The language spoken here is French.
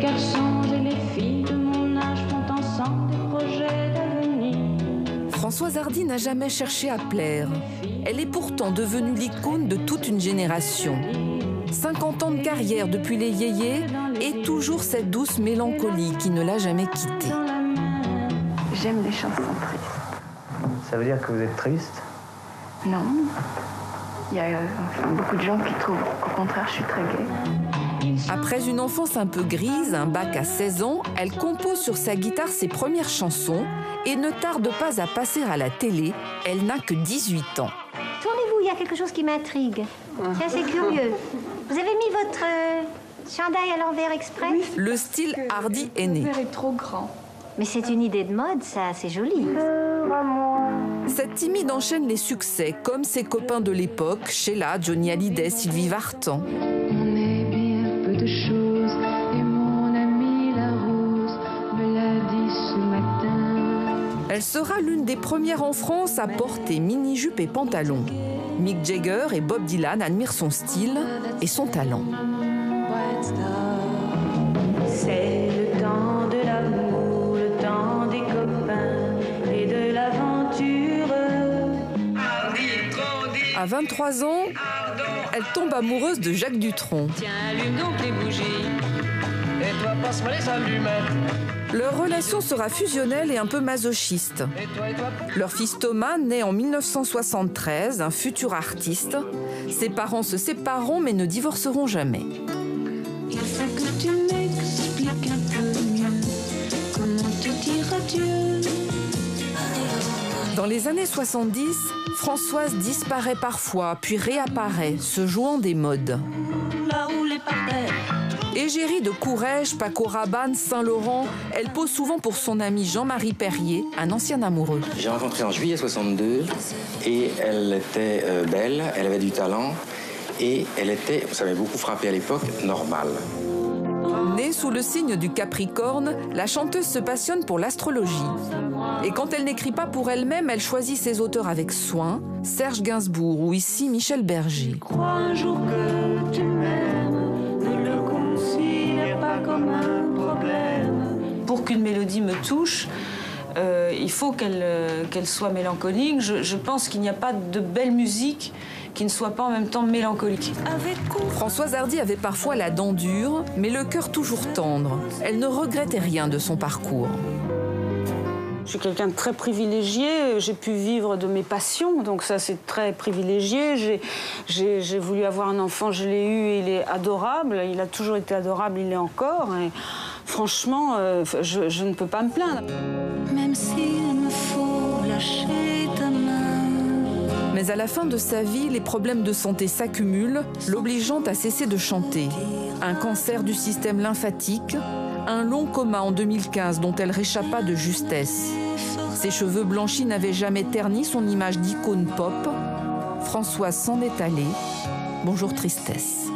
garçons et les filles de mon âge font ensemble des projets d'avenir. Françoise Hardy n'a jamais cherché à plaire. Elle est pourtant devenue l'icône de toute une génération. 50 ans de carrière depuis les yéyés et toujours cette douce mélancolie qui ne l'a jamais quittée. J'aime les chansons tristes. Ça veut dire que vous êtes triste? Non. Il y a beaucoup de gens qui trouvent qu'au contraire, je suis très gaie. Après une enfance un peu grise, un bac à 16 ans, elle compose sur sa guitare ses premières chansons et ne tarde pas à passer à la télé. Elle n'a que 18 ans. Tournez-vous, il y a quelque chose qui m'intrigue. C'est assez curieux. Vous avez mis votre chandail à l'envers exprès? Oui, le style Hardy est né. Le verre est trop grand. Mais c'est une idée de mode, ça, c'est joli. Cette timide enchaîne les succès, comme ses copains de l'époque, Sheila, Johnny Hallyday, Sylvie Vartan. On est bien peu de choses, et mon ami la rose me l'a dit ce matin. Elle sera l'une des premières en France à porter mini-jupe et pantalon. Mick Jagger et Bob Dylan admirent son style et son talent. C'est le temps de l'amour, le temps des copains et de l'aventure. À 23 ans, elle tombe amoureuse de Jacques Dutronc. Tiens, allume donc les bougies. Et toi, passe-moi les allumettes. Leur relation sera fusionnelle et un peu masochiste. Leur fils Thomas naît en 1973, un futur artiste. Ses parents se sépareront mais ne divorceront jamais. Il faut que tu m'expliques un peu mieux comment te dire adieu. Dans les années 70, Françoise disparaît parfois, puis réapparaît, se jouant des modes. Là où les parterres. Égérie de Courrèges, Paco Rabanne, Saint-Laurent, elle pose souvent pour son ami Jean-Marie Perrier, un ancien amoureux. J'ai rencontré en juillet 62 et elle était belle, elle avait du talent et elle était, ça m'avait beaucoup frappé à l'époque, normale. Née sous le signe du Capricorne, la chanteuse se passionne pour l'astrologie. Et quand elle n'écrit pas pour elle-même, elle choisit ses auteurs avec soin, Serge Gainsbourg ou ici Michel Berger. Crois un jour que tu m'aimes, ne le considère pas comme un problème. Pour qu'une mélodie me touche, il faut qu'elle soit mélancolique. Je pense qu'il n'y a pas de belle musique qui ne soit pas en même temps mélancolique. Françoise Hardy avait parfois la dent dure, mais le cœur toujours tendre. Elle ne regrettait rien de son parcours. Je suis quelqu'un de très privilégié, j'ai pu vivre de mes passions, donc ça c'est très privilégié. J'ai voulu avoir un enfant, je l'ai eu et il est adorable, il a toujours été adorable, il l'est encore. Et franchement, je ne peux pas me plaindre. Même s'il me faut lâcher ta main. Mais à la fin de sa vie, les problèmes de santé s'accumulent, l'obligeant à cesser de chanter. Un cancer du système lymphatique, un long coma en 2015 dont elle réchappa de justesse. Ses cheveux blanchis n'avaient jamais terni son image d'icône pop. Françoise s'en est allée. Bonjour tristesse.